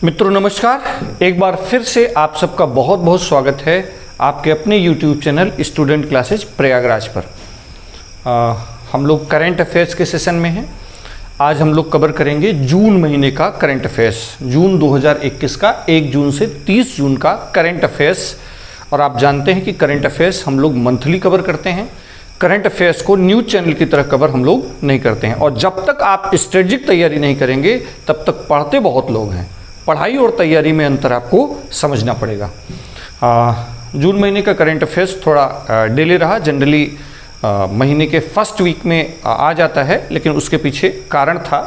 मित्रों नमस्कार, एक बार फिर से आप सबका बहुत बहुत स्वागत है आपके अपने YouTube channel student classes Prayagraj पर। हम लोग करंट अफेयर्स के सेशन में हैं। आज हम लोग कवर करेंगे जून महीने का करंट अफेयर्स, जून 2021 का 1 जून से 30 जून का करंट अफेयर्स। और आप जानते हैं कि करंट अफेयर्स हम लोग मंथली कवर करते हैं। करंट अफेयर्स को न्यूज़ चैनल की तरह कवर हम लोग नहीं करते हैं। और जब तक आप स्ट्रेटजिक तैयारी नहीं करेंगे तब तक पढ़ते बहुत लोग हैं। पढ़ाई और तैयारी में अंतर आपको समझना पड़ेगा। जून महीने का करंट अफेयर्स थोड़ा डिले रहा। जनरली महीने के फर्स्ट वीक में आ जाता है, लेकिन उसके पीछे कारण था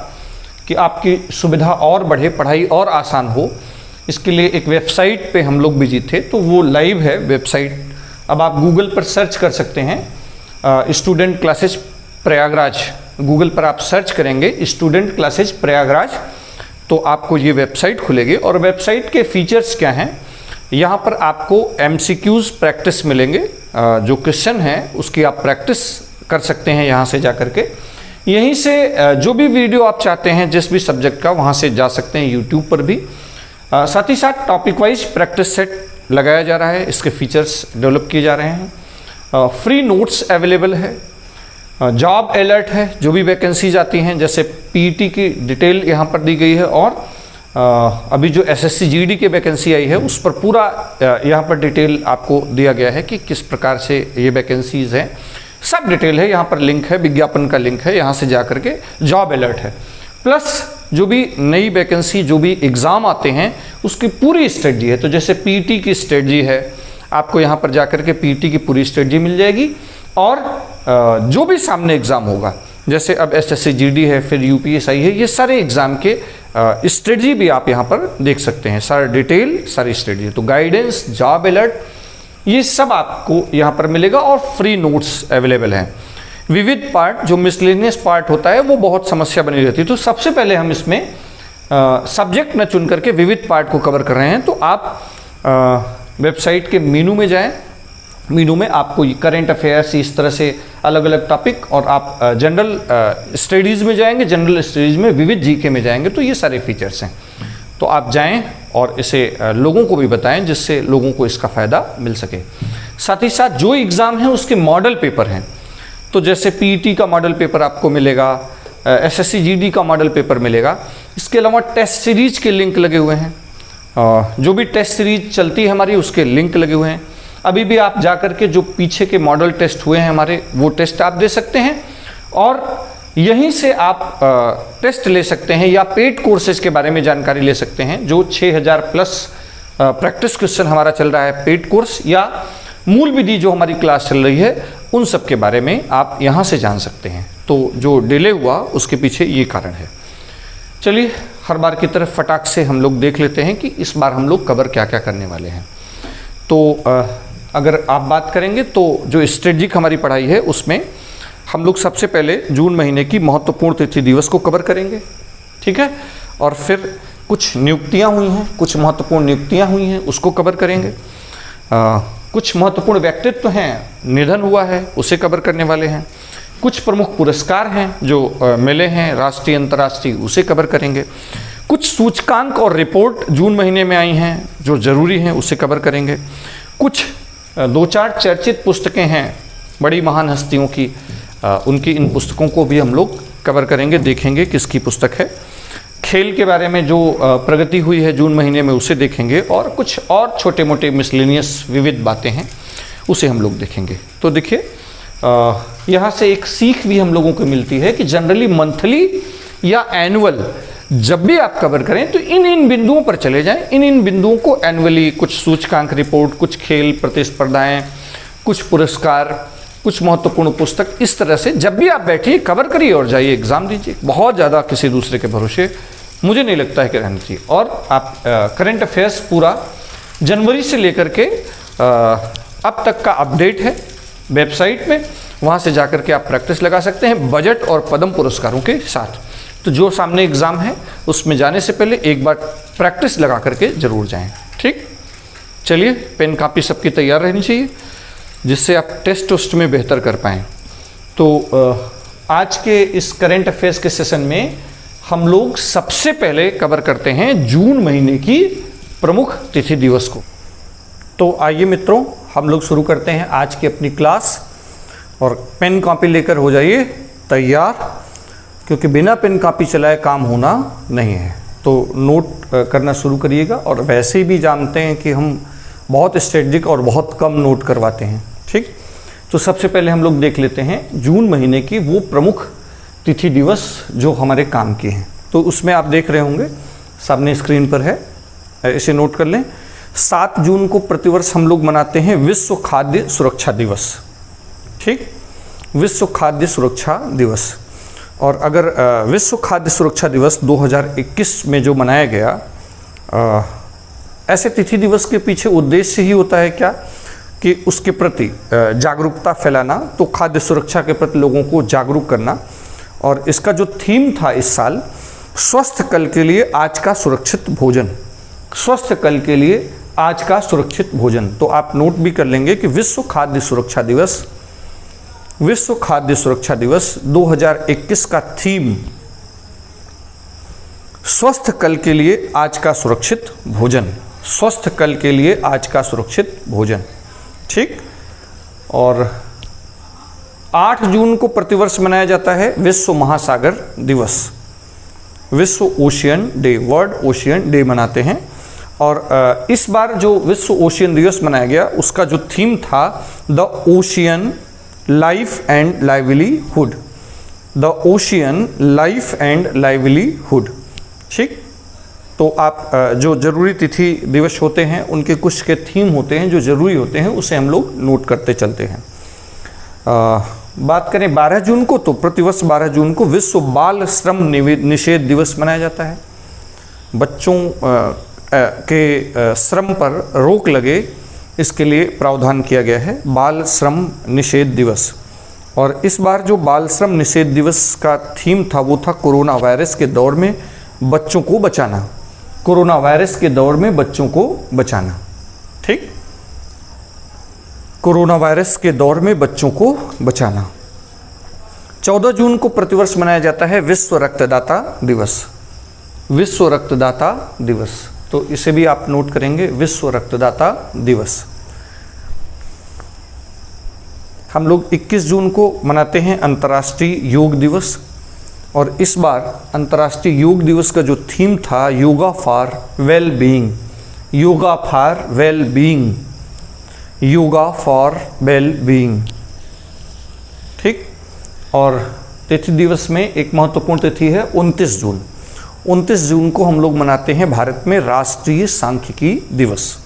कि आपकी सुविधा और बढ़े, पढ़ाई और आसान हो। इसके लिए एक वेबसाइट पे हम लोग बिजी थे, तो वो लाइव है वेबसाइट। अब आप गूगल पर सर्च कर सकते हैं स्टूडेंट क्लासेज प्रयागराज। गूगल पर आप सर्च करेंगे स्टूडेंट क्लासेज प्रयागराज तो आपको ये वेबसाइट खुलेगी। और वेबसाइट के फीचर्स क्या हैं, यहाँ पर आपको MCQs प्रैक्टिस मिलेंगे। जो क्वेश्चन है उसकी आप प्रैक्टिस कर सकते हैं यहाँ से जा करके। यहीं से जो भी वीडियो आप चाहते हैं जिस भी सब्जेक्ट का, वहाँ से जा सकते हैं यूट्यूब पर भी। साथ ही साथ टॉपिक वाइज प्रैक्टिस सेट लगाया जा रहा है, इसके फीचर्स डेवलप किए जा रहे हैं। फ्री नोट्स अवेलेबल है। जॉब अलर्ट है, जो भी वैकेंसीज आती हैं, जैसे पीईटी की डिटेल यहाँ पर दी गई है। और अभी जो SSC GD की वैकेंसी आई है उस पर पूरा यहाँ पर डिटेल आपको दिया गया है कि किस प्रकार से ये वैकेंसीज हैं। सब डिटेल है, यहाँ पर लिंक है, विज्ञापन का लिंक है, यहाँ से जा करके जॉब अलर्ट है। प्लस जो भी नई वैकेंसी, जो भी एग्ज़ाम आते हैं उसकी पूरी स्ट्रेटजी है। तो जैसे पीईटी की स्ट्रेटजी है, आपको यहाँ पर जा करके पीईटी की पूरी स्ट्रेटजी मिल जाएगी। और जो भी सामने एग्ज़ाम होगा, जैसे अब SSC GD है, फिर UPSI है, ये सारे एग्ज़ाम के स्ट्रेटजी भी आप यहाँ पर देख सकते हैं। सारा डिटेल, सारी स्ट्रेटजी, तो गाइडेंस, जॉब अलर्ट, ये सब आपको यहाँ पर मिलेगा। और फ्री नोट्स अवेलेबल हैं। विविध पार्ट, जो मिसलेनियस पार्ट होता है, वो बहुत समस्या बनी रहती है। तो सबसे पहले हम इसमें सब्जेक्ट न चुन करके विविध पार्ट को कवर कर रहे हैं। तो आप वेबसाइट के मेनू में जाएं। मेनू में आपको करंट अफेयर्स, इस तरह से अलग अलग टॉपिक, और आप जनरल स्टडीज़ में जाएंगे, जनरल स्टडीज़ में विविध GK में जाएंगे, तो ये सारे फीचर्स हैं। तो आप जाएं और इसे लोगों को भी बताएं, जिससे लोगों को इसका फ़ायदा मिल सके। साथ ही साथ जो एग्ज़ाम हैं उसके मॉडल पेपर हैं। तो जैसे PET का मॉडल पेपर आपको मिलेगा, SSC GD का मॉडल पेपर मिलेगा। इसके अलावा टेस्ट सीरीज के लिंक लगे हुए हैं। जो भी टेस्ट सीरीज चलती है हमारी, उसके लिंक लगे हुए हैं। अभी भी आप जाकर के जो पीछे के मॉडल टेस्ट हुए हैं हमारे, वो टेस्ट आप दे सकते हैं। और यहीं से आप टेस्ट ले सकते हैं या पेड कोर्सेज के बारे में जानकारी ले सकते हैं। जो 6000 प्लस प्रैक्टिस क्वेश्चन हमारा चल रहा है पेड कोर्स, या मूल विधि जो हमारी क्लास चल रही है, उन सब के बारे में आप यहाँ से जान सकते हैं। तो जो डिले हुआ उसके पीछे ये कारण है। चलिए हर बार की तरफ फटाक से हम लोग देख लेते हैं कि इस बार हम लोग कवर क्या क्या करने वाले हैं। तो अगर आप बात करेंगे तो जो स्ट्रेटजिक हमारी पढ़ाई है उसमें हम लोग सबसे पहले जून महीने की महत्वपूर्ण तिथि दिवस को कवर करेंगे, ठीक है। और फिर कुछ नियुक्तियां हुई हैं, कुछ महत्वपूर्ण नियुक्तियां हुई हैं, उसको कवर करेंगे। कुछ महत्वपूर्ण व्यक्तित्व हैं, निधन हुआ है, उसे कवर करने वाले हैं। कुछ प्रमुख पुरस्कार हैं जो मिले हैं राष्ट्रीय अंतर्राष्ट्रीय, उसे कवर करेंगे। कुछ सूचकांक और रिपोर्ट जून महीने में आई हैं जो ज़रूरी हैं, उसे कवर करेंगे। कुछ 2-4 चर्चित पुस्तकें हैं बड़ी महान हस्तियों की, उनकी इन पुस्तकों को भी हम लोग कवर करेंगे, देखेंगे किसकी पुस्तक है। खेल के बारे में जो प्रगति हुई है जून महीने में, उसे देखेंगे। और कुछ और छोटे मोटे मिसलेनियस विविध बातें हैं, उसे हम लोग देखेंगे। तो देखिए यहाँ से एक सीख भी हम लोगों को मिलती है कि जनरली मंथली या एनुअल जब भी आप कवर करें तो इन बिंदुओं पर चले जाएं। इन बिंदुओं को एनुअली, कुछ सूचकांक रिपोर्ट, कुछ खेल प्रतिस्पर्धाएं, कुछ पुरस्कार, कुछ महत्वपूर्ण पुस्तक, इस तरह से जब भी आप बैठिए कवर करिए और जाइए एग्ज़ाम दीजिए। बहुत ज़्यादा किसी दूसरे के भरोसे मुझे नहीं लगता है कि रहना चाहिए। और आप करंट अफेयर्स पूरा जनवरी से लेकर के अब तक का अपडेट है वेबसाइट में, वहाँ से जाकर के आप प्रैक्टिस लगा सकते हैं बजट और पद्म पुरस्कारों के साथ। तो जो सामने एग्ज़ाम है उसमें जाने से पहले एक बार प्रैक्टिस लगा करके ज़रूर जाएं, ठीक। चलिए, पेन कापी सबकी तैयार रहनी चाहिए जिससे आप टेस्ट में बेहतर कर पाएँ। तो आज के इस करंट अफेयर्स के सेशन में हम लोग सबसे पहले कवर करते हैं जून महीने की प्रमुख तिथि दिवस को। तो आइए मित्रों, हम लोग शुरू करते हैं आज की अपनी क्लास। और पेन कॉपी लेकर हो जाइए तैयार, क्योंकि बिना पेन कॉपी चलाए काम होना नहीं है। तो नोट करना शुरू करिएगा। और वैसे भी जानते हैं कि हम बहुत स्ट्रेटजिक और बहुत कम नोट करवाते हैं, ठीक। तो सबसे पहले हम लोग देख लेते हैं जून महीने की वो प्रमुख तिथि दिवस जो हमारे काम के हैं। तो उसमें आप देख रहे होंगे सामने स्क्रीन पर है, इसे नोट कर लें। 7 जून को प्रतिवर्ष हम लोग मनाते हैं विश्व खाद्य सुरक्षा दिवस, ठीक, विश्व खाद्य सुरक्षा दिवस। और अगर विश्व खाद्य सुरक्षा दिवस 2021 में जो मनाया गया, ऐसे तिथि दिवस के पीछे उद्देश्य ही होता है क्या कि उसके प्रति जागरूकता फैलाना, तो खाद्य सुरक्षा के प्रति लोगों को जागरूक करना। और इसका जो थीम था इस साल, स्वस्थ कल के लिए आज का सुरक्षित भोजन, स्वस्थ कल के लिए आज का सुरक्षित भोजन। तो आप नोट भी कर लेंगे कि विश्व खाद्य सुरक्षा दिवस, विश्व खाद्य सुरक्षा दिवस 2021 का थीम स्वस्थ कल के लिए आज का सुरक्षित भोजन, स्वस्थ कल के लिए आज का सुरक्षित भोजन, ठीक। और 8 जून को प्रतिवर्ष मनाया जाता है विश्व महासागर दिवस, विश्व ocean day, world ocean day मनाते हैं। और इस बार जो विश्व ओशियन दिवस मनाया गया उसका जो थीम था the ocean life and livelihood, the ocean life and livelihood, ठीक। तो आप जो जरूरी तिथि दिवस होते हैं उनके कुछ के थीम होते हैं जो जरूरी होते हैं, उसे हम लोग नोट करते चलते हैं। बात करें 12 जून को, तो प्रतिवर्ष 12 जून को विश्व बाल श्रम निषेध दिवस मनाया जाता है। बच्चों के श्रम पर रोक लगे, इसके लिए प्रावधान किया गया है बाल श्रम निषेध दिवस। और इस बार जो बाल श्रम निषेध दिवस का थीम था वो था कोरोना वायरस के दौर में बच्चों को बचाना, कोरोना वायरस के दौर में बच्चों को बचाना, ठीक, कोरोना वायरस के दौर में बच्चों को बचाना। 14 जून को प्रतिवर्ष मनाया जाता है विश्व रक्तदाता दिवस, विश्व रक्तदाता दिवस। तो इसे भी आप नोट करेंगे, विश्व रक्तदाता दिवस। हम लोग 21 जून को मनाते हैं अंतर्राष्ट्रीय योग दिवस। और इस बार अंतर्राष्ट्रीय योग दिवस का जो थीम था yoga for well being, yoga for well being, yoga for well being, ठीक। और तिथि दिवस में एक महत्वपूर्ण तिथि है 29 जून। 29 जून को हम लोग मनाते हैं भारत में राष्ट्रीय सांख्यिकी दिवस।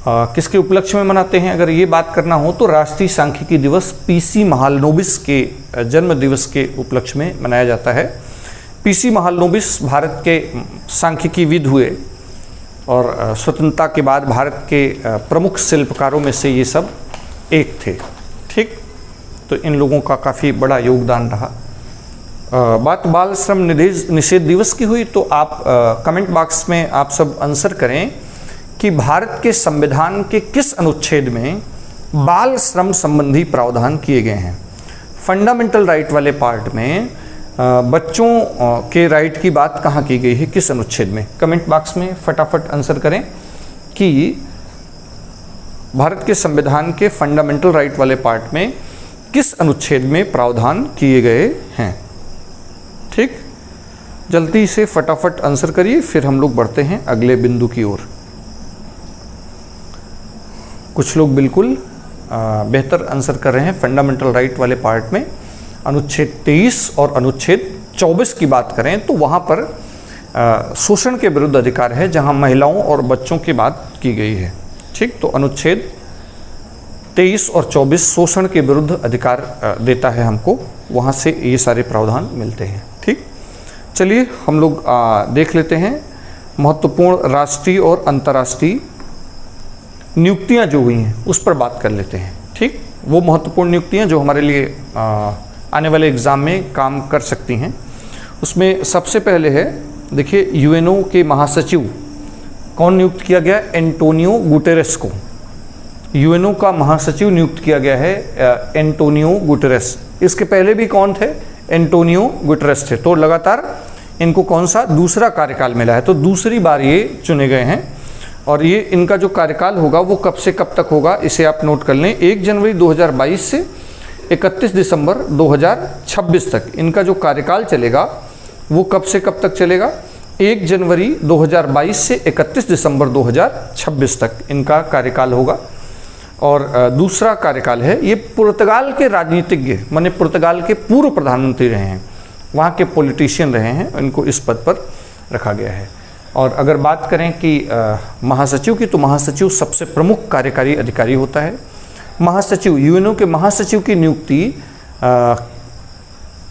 किसके उपलक्ष्य में मनाते हैं अगर ये बात करना हो तो राष्ट्रीय सांख्यिकी दिवस पीसी महालनोबिस के जन्म दिवस के उपलक्ष्य में मनाया जाता है। पीसी महालनोबिस भारत के सांख्यिकीविद हुए और स्वतंत्रता के बाद भारत के प्रमुख शिल्पकारों में से ये सब एक थे, ठीक। तो इन लोगों का काफ़ी बड़ा योगदान रहा। बात बाल श्रम निषेध दिवस की हुई तो आप कमेंट बॉक्स में आप सब आंसर करें कि भारत के संविधान के किस अनुच्छेद में बाल श्रम संबंधी प्रावधान किए गए हैं। फंडामेंटल राइट वाले पार्ट में बच्चों के राइट की बात कहाँ की गई है, किस अनुच्छेद में। कमेंट बॉक्स में फटाफट आंसर करें कि भारत के संविधान के फंडामेंटल राइट वाले पार्ट में किस अनुच्छेद में प्रावधान किए गए हैं, ठीक। जल्दी से फटाफट आंसर करिए, फिर हम लोग बढ़ते हैं अगले बिंदु की ओर। कुछ लोग बिल्कुल बेहतर आंसर कर रहे हैं। फंडामेंटल राइट वाले पार्ट में अनुच्छेद 23 और अनुच्छेद 24 की बात करें तो वहाँ पर शोषण के विरुद्ध अधिकार है, जहाँ महिलाओं और बच्चों की बात की गई है, ठीक। तो अनुच्छेद 23 और 24 शोषण के विरुद्ध अधिकार देता है हमको, वहाँ से ये सारे प्रावधान मिलते हैं, ठीक। चलिए हम लोग देख लेते हैं महत्वपूर्ण राष्ट्रीय और अंतर्राष्ट्रीय नियुक्तियां जो हुई हैं उस पर बात कर लेते हैं, ठीक। वो महत्वपूर्ण नियुक्तियां जो हमारे लिए आने वाले एग्ज़ाम में काम कर सकती हैं। उसमें सबसे पहले है, देखिए, यूएनओ के महासचिव कौन नियुक्त किया गया? एंटोनियो गुटेरेस को यूएनओ का महासचिव नियुक्त किया गया है, एंटोनियो गुटेरेस। इसके पहले भी कौन थे? एंटोनियो गुटेरेस थे। तो लगातार इनको कौन सा दूसरा कार्यकाल मिला है, तो दूसरी बार ये चुने गए हैं। और ये इनका जो कार्यकाल होगा वो कब से कब तक होगा, इसे आप नोट कर लें। 1 जनवरी 2022 से 31 दिसंबर 2026 तक इनका जो कार्यकाल चलेगा वो कब से कब तक चलेगा, 1 जनवरी 2022 से 31 दिसंबर 2026 तक इनका कार्यकाल होगा। और दूसरा कार्यकाल है, ये पुर्तगाल के राजनीतिज्ञ माने पुर्तगाल के पूर्व प्रधानमंत्री रहे हैं, वहाँ के पॉलिटिशियन रहे हैं, इनको इस पद पर रखा गया है। और अगर बात करें कि महासचिव की, तो महासचिव सबसे प्रमुख कार्यकारी अधिकारी होता है। महासचिव, यूएनओ के महासचिव की नियुक्ति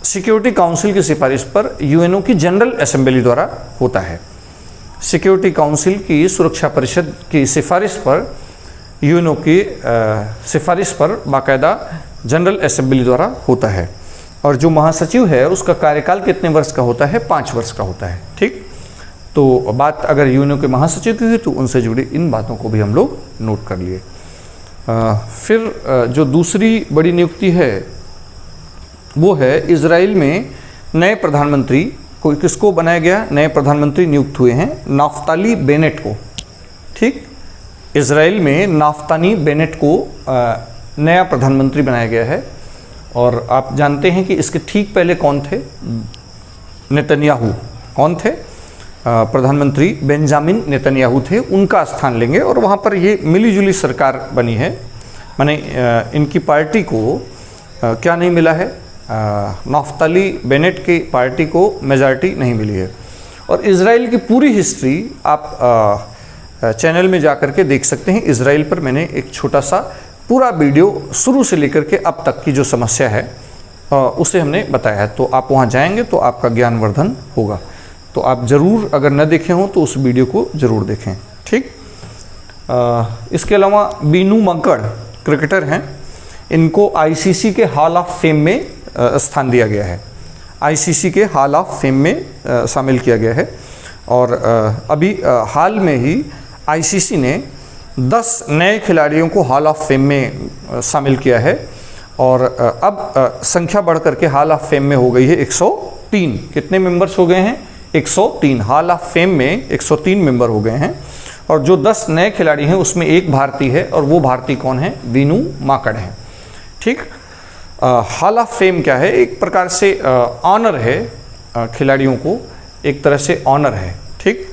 सिक्योरिटी काउंसिल की सिफारिश पर यूएनओ की जनरल असेंबली द्वारा होता है। सिक्योरिटी काउंसिल की सुरक्षा परिषद की सिफारिश पर, यूएनओ की सिफारिश पर बाकायदा जनरल असेंबली द्वारा होता है। और जो महासचिव है उसका कार्यकाल कितने वर्ष का होता है, 5 वर्ष का होता है। ठीक, तो बात अगर यूएनओ के महासचिव की हुई तो उनसे जुड़ी इन बातों को भी हम लोग नोट कर लिए। फिर जो दूसरी बड़ी नियुक्ति है वो है इजराइल में नए प्रधानमंत्री को, किसको बनाया गया, नए प्रधानमंत्री नियुक्त हुए हैं नाफ्ताली बेनेट को। ठीक, इजराइल में नाफ्ताली बेनेट को नया प्रधानमंत्री बनाया गया है। और आप जानते हैं कि इसके ठीक पहले कौन थे, नेतन्याहू। कौन थे, प्रधानमंत्री बेंजामिन नेतन्याहू थे, उनका स्थान लेंगे। और वहाँ पर ये मिलीजुली सरकार बनी है, माने इनकी पार्टी को क्या नहीं मिला है, नाफ्ताली बेनेट की पार्टी को मेजॉरिटी नहीं मिली है। और इजराइल की पूरी हिस्ट्री आप चैनल में जा कर के देख सकते हैं। इजराइल पर मैंने एक छोटा सा पूरा वीडियो शुरू से लेकर के अब तक की जो समस्या है उसे हमने बताया है, तो आप वहाँ जाएंगे तो आपका ज्ञानवर्धन होगा। तो आप ज़रूर, अगर न देखे हों तो उस वीडियो को ज़रूर देखें। ठीक, इसके अलावा बीनू मक्कड़ क्रिकेटर हैं, इनको आईसीसी के हॉल ऑफ फेम में स्थान दिया गया है। आईसीसी के हॉल ऑफ फेम में शामिल किया गया है। और अभी हाल में ही आईसीसी ने 10 नए खिलाड़ियों को हॉल ऑफ फेम में शामिल किया है। और अब संख्या बढ़ करके हॉल ऑफ फेम में हो गई है 103। कितने मेंबर्स हो गए हैं, 103। हॉल ऑफ फेम में 103 मेंबर हो गए हैं। और जो 10 नए खिलाड़ी हैं उसमें एक भारतीय है, और वो भारतीय कौन है, बीनू माकड़ हैं। ठीक, हॉल ऑफ फेम क्या है, एक प्रकार से ऑनर है, खिलाड़ियों को एक तरह से ऑनर है। ठीक,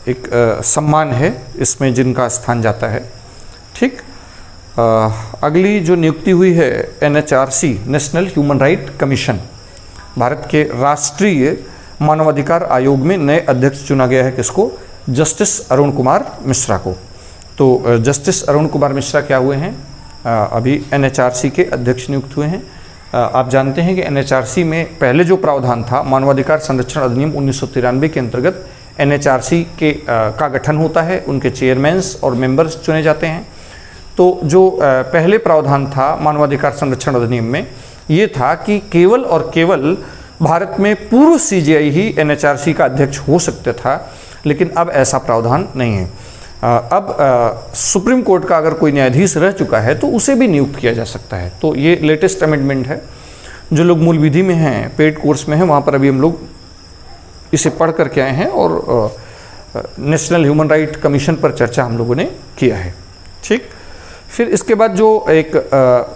एक सम्मान है इसमें जिनका स्थान जाता है। ठीक, अगली जो नियुक्ति हुई है NHRC, national human right commission, Bharat के राष्ट्रीय मानवाधिकार आयोग में नए अध्यक्ष चुना गया है। किसको, जस्टिस अरुण कुमार मिश्रा को। तो जस्टिस अरुण कुमार मिश्रा क्या हुए हैं, अभी एनएचआरसी के अध्यक्ष नियुक्त हुए हैं। आप जानते हैं कि एनएचआरसी में पहले जो प्रावधान था, मानवाधिकार संरक्षण अधिनियम 1993 के अंतर्गत एनएचआरसी के का गठन होता है, उनके चेयरमैन्स और मेंबर्स चुने जाते हैं। तो जो पहले प्रावधान था मानवाधिकार संरक्षण अधिनियम में, ये था कि केवल और केवल भारत में पूर्व सीजेआई ही एनएचआरसी का अध्यक्ष हो सकता था, लेकिन अब ऐसा प्रावधान नहीं है। अब सुप्रीम कोर्ट का अगर कोई न्यायाधीश रह चुका है तो उसे भी नियुक्त किया जा सकता है। तो ये लेटेस्ट अमेंडमेंट है। जो लोग मूल विधि में हैं, पेड कोर्स में हैं, वहाँ पर अभी हम लोग इसे पढ़ करके आए हैं और नेशनल ह्यूमन राइट कमीशन पर चर्चा हम लोगों ने किया है। ठीक, फिर इसके बाद जो एक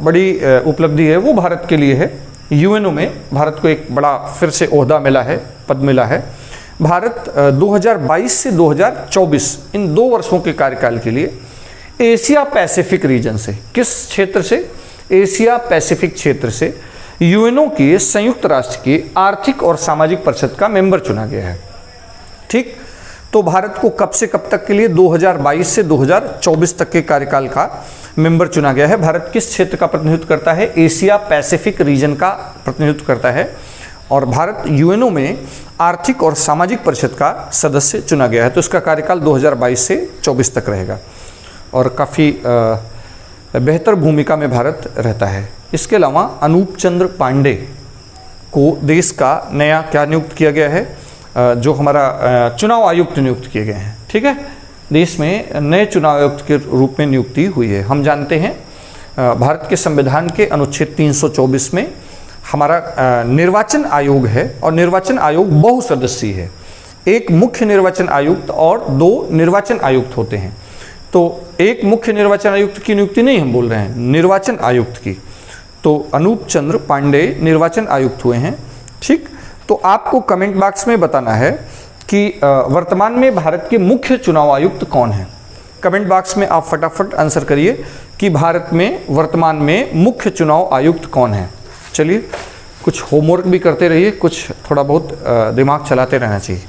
बड़ी उपलब्धि है वो भारत के लिए है। यूएनओ में भारत को एक बड़ा फिर से ओहदा मिला है, पद मिला है। भारत 2022 से 2024 इन 2 वर्षों के कार्यकाल के लिए एशिया पैसिफिक रीजन से, किस क्षेत्र से, एशिया पैसिफिक क्षेत्र से यूएनओ के संयुक्त राष्ट्र की आर्थिक और सामाजिक परिषद का मेंबर चुना गया है। ठीक, तो भारत को कब से कब तक के लिए, 2022 से 2024 तक के कार्यकाल का मेंबर चुना गया है। भारत किस क्षेत्र का प्रतिनिधित्व करता है, एशिया पैसिफिक रीजन का प्रतिनिधित्व करता है। और भारत यूएनओ में आर्थिक और सामाजिक परिषद का सदस्य चुना गया है। तो इसका कार्यकाल 2022 से 24 तक रहेगा और काफ़ी बेहतर भूमिका में भारत रहता है। इसके अलावा अनूप चंद्र पांडे को देश का नया क्या नियुक्त किया गया है, जो हमारा चुनाव आयुक्त नियुक्त किए गए हैं। ठीक है, देश में नए चुनाव आयुक्त के रूप में नियुक्ति हुई है। हम जानते हैं भारत के संविधान के अनुच्छेद 324 में हमारा निर्वाचन आयोग है और निर्वाचन आयोग बहुसदस्यीय है। एक मुख्य निर्वाचन आयुक्त और 2 निर्वाचन आयुक्त होते हैं। तो एक मुख्य निर्वाचन आयुक्त की नियुक्ति नहीं हम बोल रहे हैं, निर्वाचन आयुक्त की। तो अनूप चंद्र पांडेय निर्वाचन आयुक्त हुए हैं। ठीक, तो आपको कमेंट बॉक्स में बताना है कि वर्तमान में भारत के मुख्य चुनाव आयुक्त कौन है। कमेंट बॉक्स में आप फटाफट आंसर करिए कि भारत में वर्तमान में मुख्य चुनाव आयुक्त कौन है। चलिए कुछ होमवर्क भी करते रहिए, कुछ थोड़ा बहुत दिमाग चलाते रहना चाहिए।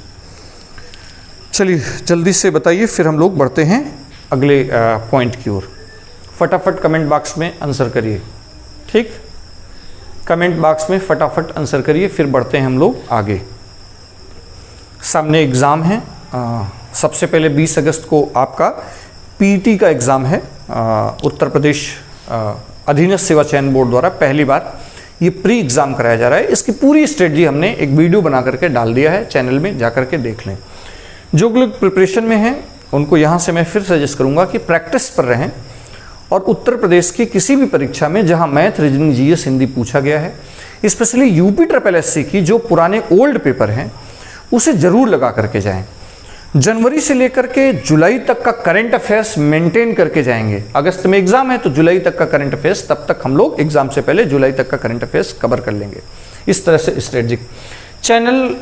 चलिए जल्दी से बताइए, फिर हम लोग बढ़ते हैं अगले पॉइंट की ओर। फटाफट कमेंट बॉक्स में आंसर करिए। ठीक, कमेंट बॉक्स में फटाफट आंसर करिए, फिर बढ़ते हैं हम लोग आगे। सामने एग्ज़ाम है। सबसे पहले 20 अगस्त को आपका पीटी का एग्ज़ाम है। उत्तर प्रदेश अधीनस्थ सेवा चयन बोर्ड द्वारा पहली बार ये प्री एग्ज़ाम कराया जा रहा है। इसकी पूरी स्ट्रेटजी हमने एक वीडियो बना करके डाल दिया है, चैनल में जा करके देख लें। जो लोग प्रिपरेशन में हैं उनको यहाँ से मैं फिर सजेस्ट करूँगा कि प्रैक्टिस पर रहें और उत्तर प्रदेश की किसी भी परीक्षा में जहाँ मैथ, रीजनिंग, जीएस, हिंदी पूछा गया है, स्पेशली यूपी SSSC की जो पुराने ओल्ड पेपर हैं उसे ज़रूर लगा करके जाएं। जनवरी से लेकर के जुलाई तक का करंट अफेयर्स मेंटेन करके जाएंगे। अगस्त में एग्जाम है तो जुलाई तक का करंट अफेयर्स, तब तक हम लोग एग्जाम से पहले जुलाई तक का करंट अफेयर्स कवर कर लेंगे। इस तरह से स्ट्रेटजिक चैनल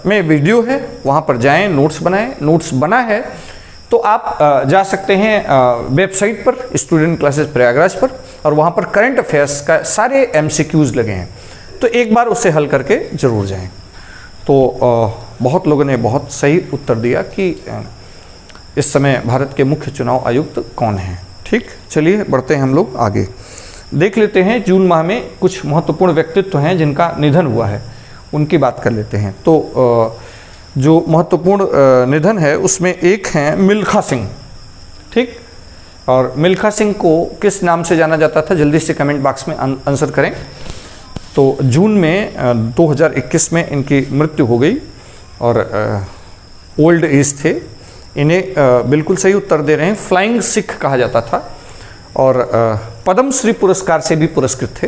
में वीडियो है, वहाँ पर जाएं, नोट्स बनाएं। नोट्स बना है तो आप जा सकते हैं वेबसाइट पर स्टूडेंट क्लासेस प्रयागराज पर, और वहाँ पर करंट अफेयर्स का सारे MCQs लगे हैं, तो एक बार उसे हल करके ज़रूर जाएं। तो बहुत लोगों ने बहुत सही उत्तर दिया कि इस समय भारत के मुख्य चुनाव आयुक्त कौन हैं। ठीक, चलिए बढ़ते हैं हम लोग आगे। देख लेते हैं जून माह में कुछ महत्वपूर्ण व्यक्तित्व हैं जिनका निधन हुआ है, उनकी बात कर लेते हैं। तो जो महत्वपूर्ण निधन है उसमें एक हैं मिल्खा सिंह। ठीक, और मिल्खा सिंह को किस नाम से जाना जाता था, जल्दी से कमेंट बॉक्स में आंसर करें। तो जून में 2021 में इनकी मृत्यु हो गई और ओल्ड एज थे। इन्हें बिल्कुल सही उत्तर दे रहे हैं, फ्लाइंग सिख कहा जाता था और पद्म श्री पुरस्कार से भी पुरस्कृत थे।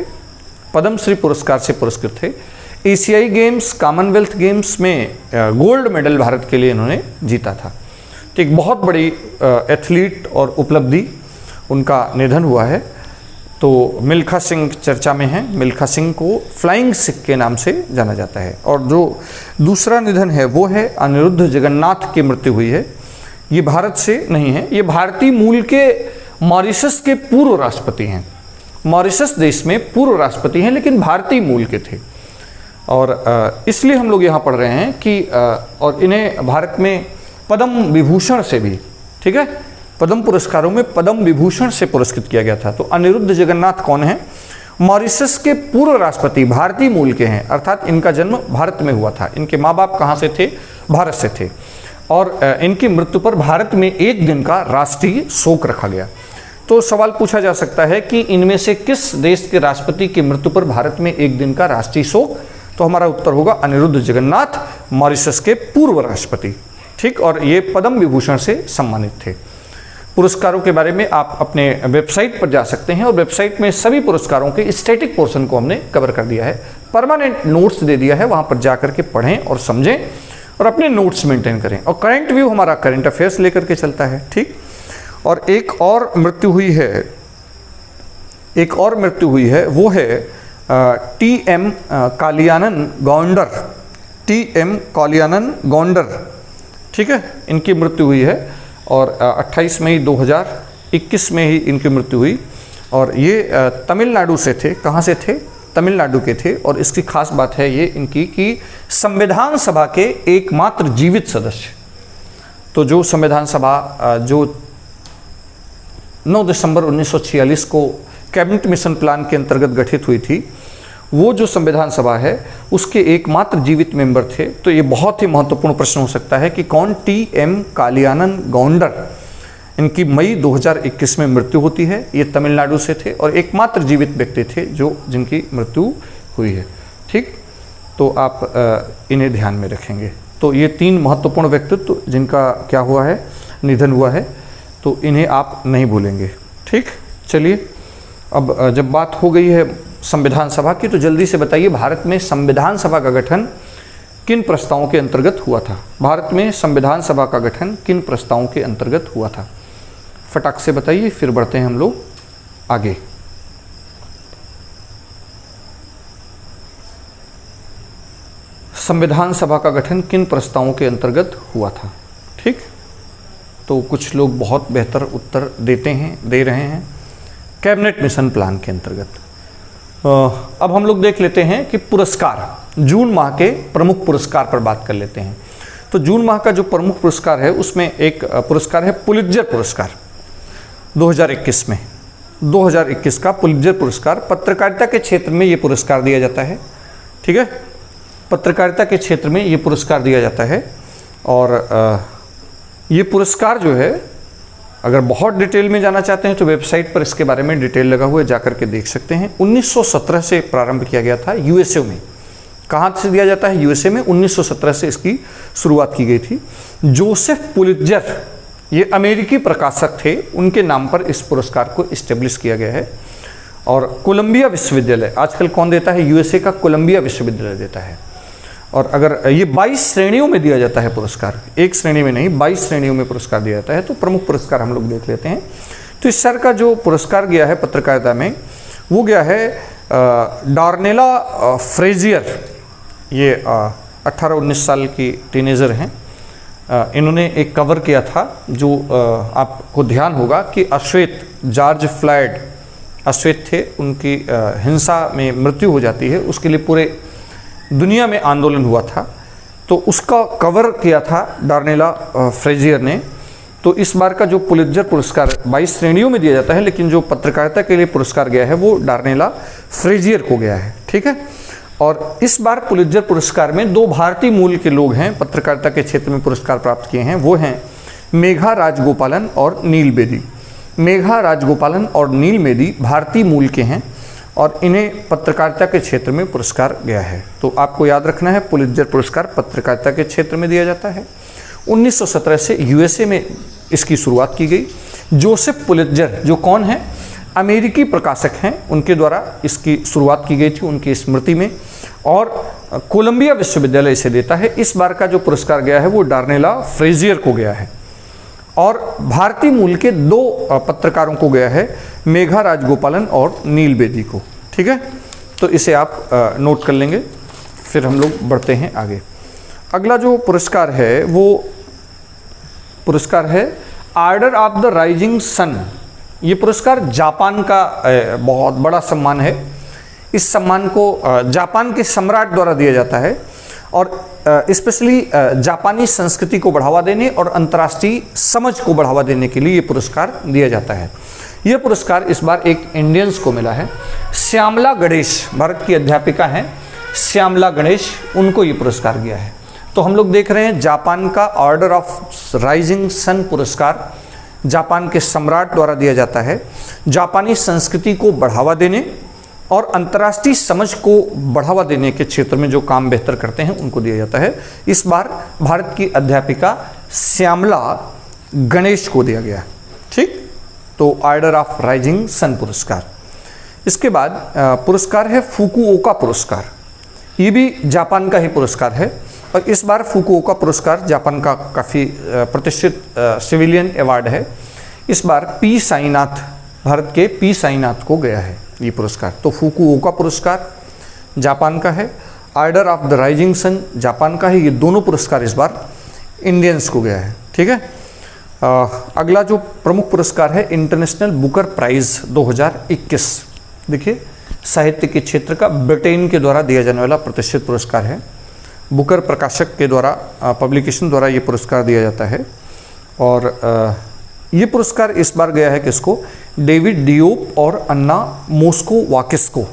पद्म श्री पुरस्कार से पुरस्कृत थे। एशियाई गेम्स, कॉमनवेल्थ गेम्स में गोल्ड मेडल भारत के लिए इन्होंने जीता था। तो एक बहुत बड़ी एथलीट और उपलब्धि उनका निधन हुआ है। तो मिल्खा सिंह चर्चा में हैं। मिल्खा सिंह को फ्लाइंग सिख के नाम से जाना जाता है। और जो दूसरा निधन है वो है अनिरुद्ध जगन्नाथ की मृत्यु हुई है। ये भारत से नहीं है, ये भारतीय मूल के मॉरिशस के पूर्व राष्ट्रपति हैं। मॉरिशस देश में पूर्व राष्ट्रपति हैं लेकिन भारतीय मूल के थे, और इसलिए हम लोग यहाँ पढ़ रहे हैं कि और इन्हें भारत में पद्म विभूषण से भी, ठीक है, पद्म पुरस्कारों में पद्म विभूषण से पुरस्कृत किया गया था। तो अनिरुद्ध जगन्नाथ कौन है? मॉरिशस के पूर्व राष्ट्रपति, भारतीय मूल के हैं, अर्थात इनका जन्म भारत में हुआ था। इनके माँ बाप कहाँ से थे? भारत से थे। और इनकी मृत्यु पर भारत में एक दिन का राष्ट्रीय शोक रखा गया। तो सवाल पूछा जा सकता है कि इनमें से किस देश के राष्ट्रपति की मृत्यु पर भारत में एक दिन का राष्ट्रीय शोक? तो हमारा उत्तर होगा अनिरुद्ध जगन्नाथ, मॉरिशस के पूर्व राष्ट्रपति। ठीक, और ये पद्म विभूषण से सम्मानित थे। पुरस्कारों के बारे में आप अपने वेबसाइट पर जा सकते हैं और वेबसाइट में सभी पुरस्कारों के स्टैटिक पोर्शन को हमने कवर कर दिया है। परमानेंट नोट्स दे दिया है, वहाँ पर जा करके पढ़ें और समझें और अपने नोट्स मेंटेन करें। और करंट व्यू हमारा करंट अफेयर्स लेकर के चलता है। ठीक, और एक और मृत्यु हुई है, वो है TM कालियानन गौंडर। TM कालियानन गौंडर, ठीक है, इनकी मृत्यु हुई है और 28 मई 2021 में ही इनकी मृत्यु हुई। और ये तमिलनाडु से थे। कहाँ से थे? तमिलनाडु के थे। और इसकी खास बात है ये इनकी कि संविधान सभा के एकमात्र जीवित सदस्य। तो जो संविधान सभा जो 9 दिसंबर 1946 को कैबिनेट मिशन प्लान के अंतर्गत गठित हुई थी, वो जो संविधान सभा है उसके एकमात्र जीवित मेंबर थे। तो ये बहुत ही महत्वपूर्ण प्रश्न हो सकता है कि कौन? TM कालियानन गौंडर। इनकी मई 2021 में मृत्यु होती है। ये तमिलनाडु से थे और एकमात्र जीवित व्यक्ति थे जिनकी मृत्यु हुई है। ठीक, तो आप इन्हें ध्यान में रखेंगे। तो ये 3 महत्वपूर्ण व्यक्तित्व जिनका क्या हुआ है? निधन हुआ है। तो इन्हें आप नहीं भूलेंगे। ठीक, चलिए अब जब बात हो गई है संविधान सभा की, तो जल्दी से बताइए भारत में संविधान सभा का गठन किन प्रस्तावों के अंतर्गत हुआ था? भारत में संविधान सभा का गठन किन प्रस्तावों के अंतर्गत हुआ था? फटाक से बताइए, फिर बढ़ते हैं हम लोग आगे। संविधान सभा का गठन किन प्रस्तावों के अंतर्गत हुआ था? ठीक, तो कुछ लोग बहुत बेहतर उत्तर दे रहे हैं, कैबिनेट मिशन प्लान के अंतर्गत। अब हम लोग देख लेते हैं कि पुरस्कार, जून माह के प्रमुख पुरस्कार पर बात कर लेते हैं। तो जून माह का जो प्रमुख पुरस्कार है उसमें एक पुरस्कार है पुलित्जर पुरस्कार 2021 में। 2021 का पुलित्जर पुरस्कार, पत्रकारिता के क्षेत्र में ये पुरस्कार दिया जाता है। ठीक है, पत्रकारिता के क्षेत्र में ये पुरस्कार दिया जाता है। और ये पुरस्कार जो है, अगर बहुत डिटेल में जाना चाहते हैं तो वेबसाइट पर इसके बारे में डिटेल लगा हुआ है, जाकर के देख सकते हैं। 1917 से प्रारंभ किया गया था यूएसए में। कहाँ से दिया जाता है? यूएसए में 1917 से इसकी शुरुआत की गई थी। जोसेफ पुलित्जर, ये अमेरिकी प्रकाशक थे, उनके नाम पर इस पुरस्कार को इस्टेब्लिश किया गया है। और कोलंबिया विश्वविद्यालय, आजकल कौन देता है? यूएसए का कोलंबिया विश्वविद्यालय देता है। और अगर ये 22 श्रेणियों में दिया जाता है पुरस्कार, एक श्रेणी में नहीं, 22 श्रेणियों में पुरस्कार दिया जाता है। तो प्रमुख पुरस्कार हम लोग देख लेते हैं। तो इस सर का जो पुरस्कार गया है पत्रकारिता में, वो गया है डॉर्नेला फ्रेजियर। ये 18-19 साल की टीनेजर हैं। इन्होंने एक कवर किया था, जो आपको ध्यान होगा कि अश्वेत, जॉर्ज फ्लॉयड अश्वेत थे, उनकी हिंसा में मृत्यु हो जाती है, उसके लिए पूरे दुनिया में आंदोलन हुआ था। तो उसका कवर किया था डॉर्नेला फ्रेजियर ने। तो इस बार का जो पुलित्जर पुरस्कार 22 श्रेणियों में दिया जाता है, लेकिन जो पत्रकारिता के लिए पुरस्कार गया है वो डॉर्नेला फ्रेजियर को गया है। ठीक है, और इस बार पुलित्जर पुरस्कार में 2 भारतीय मूल के लोग हैं, पत्रकारिता के क्षेत्र में पुरस्कार प्राप्त किए हैं। वो हैं मेघा राजगोपालन और नील बेदी। मेघा राजगोपालन और नील बेदी भारतीय मूल के हैं और इन्हें पत्रकारिता के क्षेत्र में पुरस्कार गया है। तो आपको याद रखना है, पुलित्जर पुरस्कार पत्रकारिता के क्षेत्र में दिया जाता है। 1917 से यूएसए में इसकी शुरुआत की गई। जोसेफ पुलित्जर जो कौन है? अमेरिकी प्रकाशक हैं, उनके द्वारा इसकी शुरुआत की गई थी, उनकी स्मृति में। और कोलंबिया विश्वविद्यालय इसे देता है। इस बार का जो पुरस्कार गया है वो डॉर्नेला फ्रेजियर को गया है। और भारतीय मूल के 2 पत्रकारों को गया है, मेघा राजगोपालन और नील बेदी को। ठीक है, तो इसे आप नोट कर लेंगे। फिर हम लोग बढ़ते हैं आगे। अगला जो पुरस्कार है वो पुरस्कार है order of the rising sun. ये पुरस्कार जापान का बहुत बड़ा सम्मान है। इस सम्मान को जापान के सम्राट द्वारा दिया जाता है और स्पेशली जापानी संस्कृति को बढ़ावा देने और अंतर्राष्ट्रीय समझ को बढ़ावा देने के लिए ये पुरस्कार दिया जाता है। ये पुरस्कार इस बार एक इंडियंस को मिला है, श्यामला गणेश, भारत की अध्यापिका हैं श्यामला गणेश, उनको ये पुरस्कार गया है। तो हम लोग देख रहे हैं जापान का ऑर्डर ऑफ राइजिंग सन पुरस्कार जापान के सम्राट द्वारा दिया जाता है। जापानी संस्कृति को बढ़ावा देने और अंतर्राष्ट्रीय समझ को बढ़ावा देने के क्षेत्र में जो काम बेहतर करते हैं उनको दिया जाता है। इस बार भारत की अध्यापिका श्यामला गणेश को दिया गया। ठीक, तो ऑर्डर ऑफ राइजिंग सन पुरस्कार। इसके बाद पुरस्कार है फुकुओका पुरस्कार। ये भी जापान का ही पुरस्कार है और इस बार फुकुओका पुरस्कार जापान का काफ़ी प्रतिष्ठित सिविलियन अवार्ड है। इस बार पी साईनाथ, भारत के पी साईनाथ को गया है ये पुरस्कार। तो फुकुओका पुरस्कार जापान का है, order of the rising sun Japan का है। ये दोनों पुरस्कार इस बार इंडियंस को गया है। ठीक है, अगला जो प्रमुख पुरस्कार है इंटरनेशनल बुकर प्राइज़ 2021। देखिए, साहित्य के क्षेत्र का ब्रिटेन के द्वारा दिया जाने वाला प्रतिष्ठित पुरस्कार है। बुकर प्रकाशक के द्वारा, पब्लिकेशन द्वारा ये पुरस्कार दिया जाता है। और ये पुरस्कार इस बार गया है किसको? डेविड डियोप और अन्ना मोस्कोवाकिस को।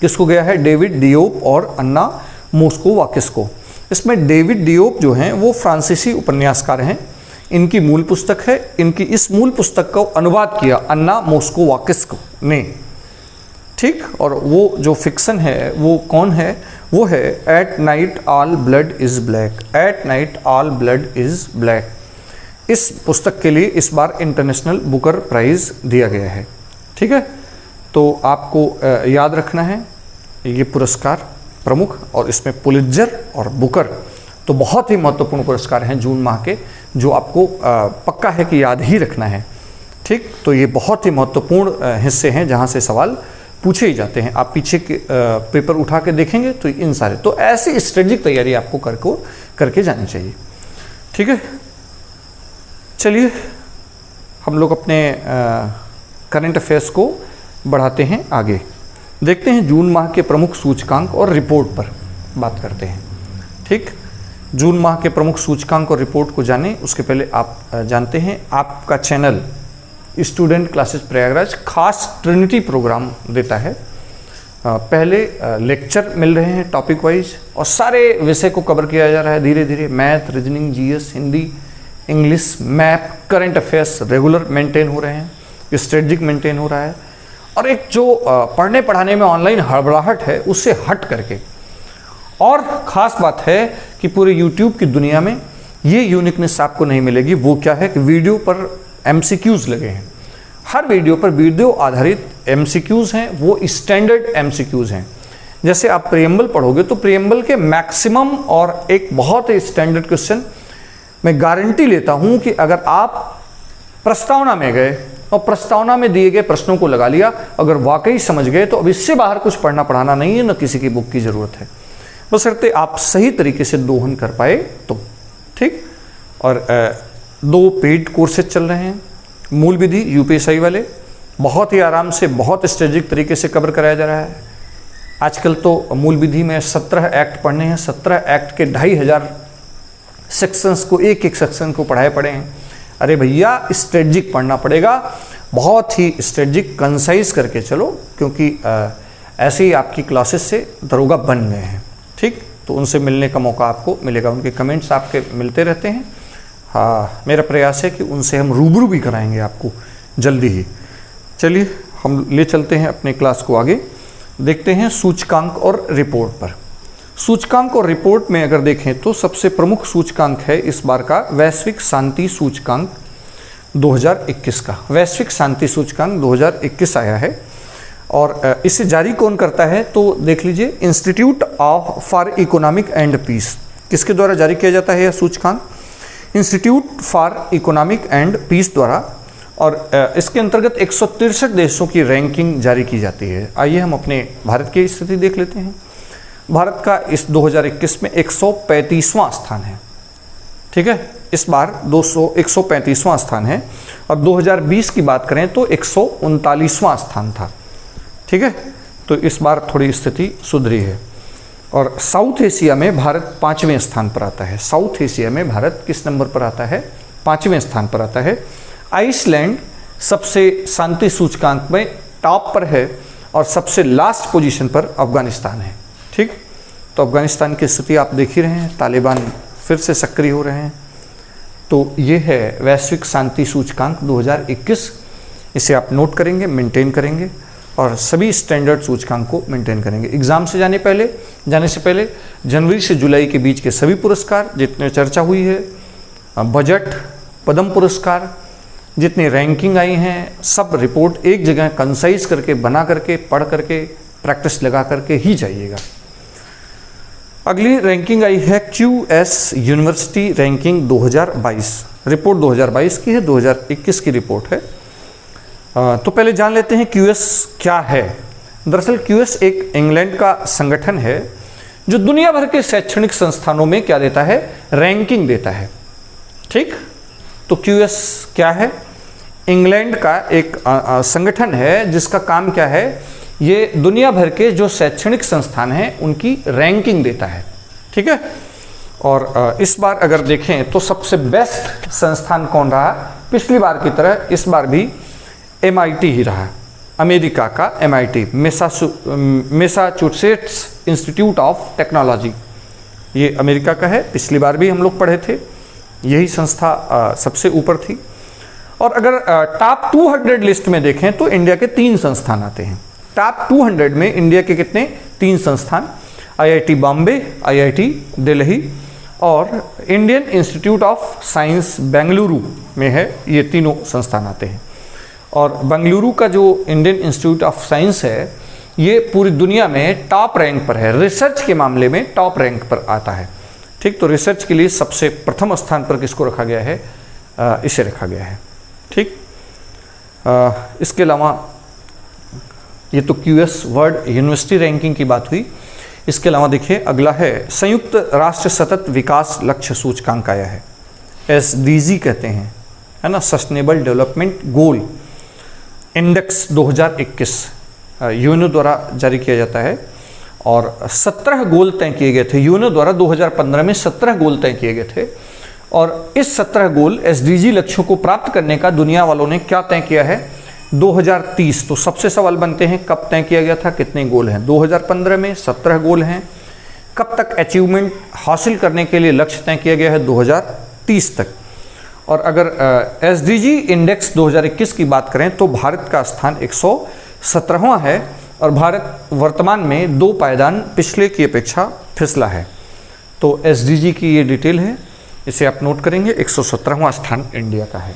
किसको गया है? डेविड डियोप और अन्ना मोस्कोवाकिस को। इसमें डेविड डियोप जो हैं वो फ्रांसीसी उपन्यासकार हैं। इनकी मूल पुस्तक है, इनकी इस मूल पुस्तक का अनुवाद किया अन्ना मोस्कोवाकिस ने। ठीक, और वो जो फिक्शन है वो कौन है? वो है at night all blood is black. At night all blood is black. इस पुस्तक के लिए इस बार इंटरनेशनल बुकर प्राइज़ दिया गया है। ठीक है, तो आपको याद रखना है ये पुरस्कार प्रमुख, और इसमें पुलित्जर और बुकर तो बहुत ही महत्वपूर्ण पुरस्कार हैं जून माह के, जो आपको पक्का है कि याद ही रखना है। ठीक, तो ये बहुत ही महत्वपूर्ण हिस्से हैं जहाँ से सवाल पूछे ही जाते हैं। आप पीछे के पेपर उठा के देखेंगे तो इन सारे, तो ऐसी स्ट्रेटेजिक तैयारी आपको करके जानी चाहिए। ठीक है, चलिए हम लोग अपने करंट अफेयर्स को बढ़ाते हैं आगे। देखते हैं जून माह के प्रमुख सूचकांक और रिपोर्ट पर बात करते हैं। ठीक, जून माह के प्रमुख सूचकांक और रिपोर्ट को जाने उसके पहले आप जानते हैं आपका चैनल स्टूडेंट क्लासेज प्रयागराज खास ट्रिनिटी प्रोग्राम देता है। पहले लेक्चर मिल रहे हैं टॉपिक वाइज और सारे विषय को कवर किया जा रहा है धीरे धीरे। Math, reasoning, GS, Hindi, English, map, current affairs regular maintain हो रहे हैं, स्ट्रेटजिक मेंटेन हो रहा है। और एक जो पढ़ने पढ़ाने में ऑनलाइन हड़बड़ाहट है उससे हट करके, और ख़ास बात है कि पूरे YouTube की दुनिया में ये यूनिकनेस आपको नहीं मिलेगी। वो क्या है कि वीडियो पर MCQs लगे हैं, हर वीडियो पर वीडियो आधारित MCQs हैं, वो स्टैंडर्ड MCQs हैं। जैसे आप प्रियम्बल पढ़ोगे तो प्रियम्बल के मैक्सिमम और एक बहुत ही स्टैंडर्ड क्वेश्चन मैं गारंटी लेता हूं कि अगर आप प्रस्तावना में गए और प्रस्तावना में दिए गए प्रश्नों को लगा लिया, अगर वाकई समझ गए तो अब इससे बाहर कुछ पढ़ना पढ़ाना नहीं है, न किसी की बुक की ज़रूरत है, बशर्ते आप सही तरीके से दोहन कर पाए तो। ठीक, और 2 पेड कोर्सेज चल रहे हैं। मूल विधि UPSI वाले बहुत ही आराम से, बहुत स्ट्रेटेजिक तरीके से कवर कराया जा रहा है। आजकल तो मूल विधि में 17 एक्ट पढ़ने हैं, 17 एक्ट के 2500 सेक्शंस को, एक एक सेक्शन को पढ़ाए पड़े हैं। अरे भैया स्ट्रेटेजिक पढ़ना पड़ेगा, बहुत ही स्ट्रेटेजिक कंसाइज करके चलो, क्योंकि ऐसे ही आपकी क्लासेस से दरोगा बन गए हैं। ठीक, तो उनसे मिलने का मौका आपको मिलेगा, उनके कमेंट्स आपके मिलते रहते हैं। हाँ, मेरा प्रयास है कि उनसे हम रूबरू भी कराएंगे आपको जल्दी ही। चलिए हम ले चलते हैं अपने क्लास को आगे, देखते हैं सूचकांक और रिपोर्ट पर। सूचकांक और रिपोर्ट में अगर देखें तो सबसे प्रमुख सूचकांक है इस बार का वैश्विक शांति सूचकांक 2021 का। वैश्विक शांति सूचकांक 2021 आया है और इसे जारी कौन करता है तो देख लीजिए, institute for economic and peace. किसके द्वारा जारी किया जाता है यह सूचकांक? Institute for economic and peace द्वारा, और इसके अंतर्गत 163 देशों की रैंकिंग जारी की जाती है। आइए हम अपने भारत की स्थिति देख लेते हैं। भारत का इस 2021 में 135वां स्थान है। ठीक है, इस बार 135वां स्थान है, और 2020 की बात करें तो 139वां स्थान था। ठीक है, तो इस बार थोड़ी स्थिति सुधरी है। और साउथ एशिया में भारत 5वें स्थान पर आता है। साउथ एशिया में भारत किस नंबर पर आता है? 5वें स्थान पर आता है। आइसलैंड सबसे शांति सूचकांक में टॉप पर है, और सबसे लास्ट पोजीशन पर अफगानिस्तान है। ठीक, तो अफगानिस्तान की स्थिति आप देख ही रहे हैं, तालिबान फिर से सक्रिय हो रहे हैं। तो ये है वैश्विक शांति सूचकांक 2021। इसे आप नोट करेंगे, मेंटेन करेंगे, और सभी स्टैंडर्ड सूचकांक को मेंटेन करेंगे। एग्जाम से जाने से पहले जनवरी से जुलाई के बीच के सभी पुरस्कार जितने चर्चा हुई है, बजट, पद्म पुरस्कार, जितनी रैंकिंग आई हैं, सब रिपोर्ट एक जगह कंसाइज करके बना करके पढ़ करके प्रैक्टिस लगा करके ही जाइएगा। अगली रैंकिंग आई है QS यूनिवर्सिटी रैंकिंग 2022। रिपोर्ट 2022 की है, 2021 की रिपोर्ट है। तो पहले जान लेते हैं QS क्या है। दरअसल QS एक इंग्लैंड का संगठन है जो दुनिया भर के शैक्षणिक संस्थानों में क्या देता है? रैंकिंग देता है। ठीक, तो QS क्या है? इंग्लैंड का एक संगठन है जिसका काम क्या है? ये दुनिया भर के जो शैक्षणिक संस्थान हैं उनकी रैंकिंग देता है। ठीक है, और इस बार अगर देखें तो सबसे बेस्ट संस्थान कौन रहा? पिछली बार की तरह इस बार भी MIT ही रहा। अमेरिका का MIT, Massachusetts institute of technology, ये अमेरिका का है। पिछली बार भी हम लोग पढ़े थे, यही संस्था सबसे ऊपर थी। और अगर टॉप 200 लिस्ट में देखें तो इंडिया के 3 संस्थान आते हैं। टॉप 200 में इंडिया के कितने? 3 संस्थान, IIT बॉम्बे, IIT दिल्ली और Indian institute of science Bengaluru में है। ये तीनों संस्थान आते हैं। और बेंगलुरु का जो इंडियन इंस्टीट्यूट ऑफ साइंस है ये पूरी दुनिया में टॉप रैंक पर है, रिसर्च के मामले में टॉप रैंक पर आता है। ठीक, तो रिसर्च के लिए सबसे प्रथम स्थान पर किसको रखा गया है? इसे रखा गया है। ठीक, इसके अलावा ये तो क्यूएस वर्ल्ड यूनिवर्सिटी रैंकिंग की बात हुई। इसके अलावा देखिए अगला है संयुक्त राष्ट्र सतत विकास लक्ष्य सूचकांक आया है, SDG कहते हैं, है ना, sustainable development goal index 2021 UNO द्वारा जारी किया जाता है और 17 गोल तय किए गए थे। यूएनओ द्वारा 2015 में 17 गोल तय किए गए थे और इस 17 गोल SDG लक्ष्यों को प्राप्त करने का दुनिया वालों ने क्या तय किया है? 2030। तो सबसे सवाल बनते हैं कब तय किया गया था, कितने गोल हैं? 2015 में 17 गोल हैं। कब तक अचीवमेंट हासिल करने के लिए लक्ष्य तय किया गया है? 2030 तक। और अगर SDG इंडेक्स 2021 की बात करें तो भारत का स्थान 117वां है और भारत वर्तमान में 2 पायदान पिछले की अपेक्षा फिसला है। तो SDG की ये डिटेल है, इसे आप नोट करेंगे। 117वां स्थान इंडिया का है।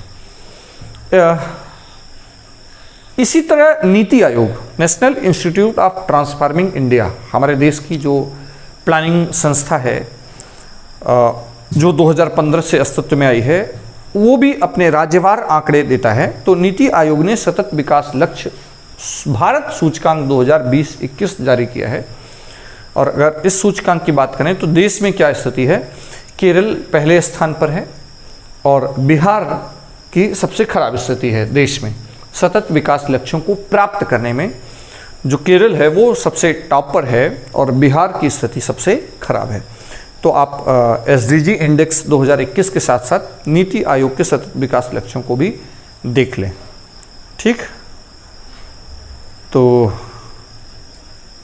इसी तरह NITI Aayog, national institute of transforming India, हमारे देश की जो प्लानिंग संस्था है जो 2015 से अस्तित्व में आई है, वो भी अपने राज्यवार आंकड़े देता है। तो नीति आयोग ने सतत विकास लक्ष्य भारत सूचकांक 2020-21 जारी किया है और अगर इस सूचकांक की बात करें तो देश में क्या स्थिति है? केरल पहले स्थान पर है और बिहार की सबसे खराब स्थिति है देश में सतत विकास लक्ष्यों को प्राप्त करने में। जो केरल है वो सबसे टॉप पर है और बिहार की स्थिति सबसे खराब है। तो आप SDG इंडेक्स 2021 के साथ साथ नीति आयोग के सतत विकास लक्ष्यों को भी देख लें। ठीक, तो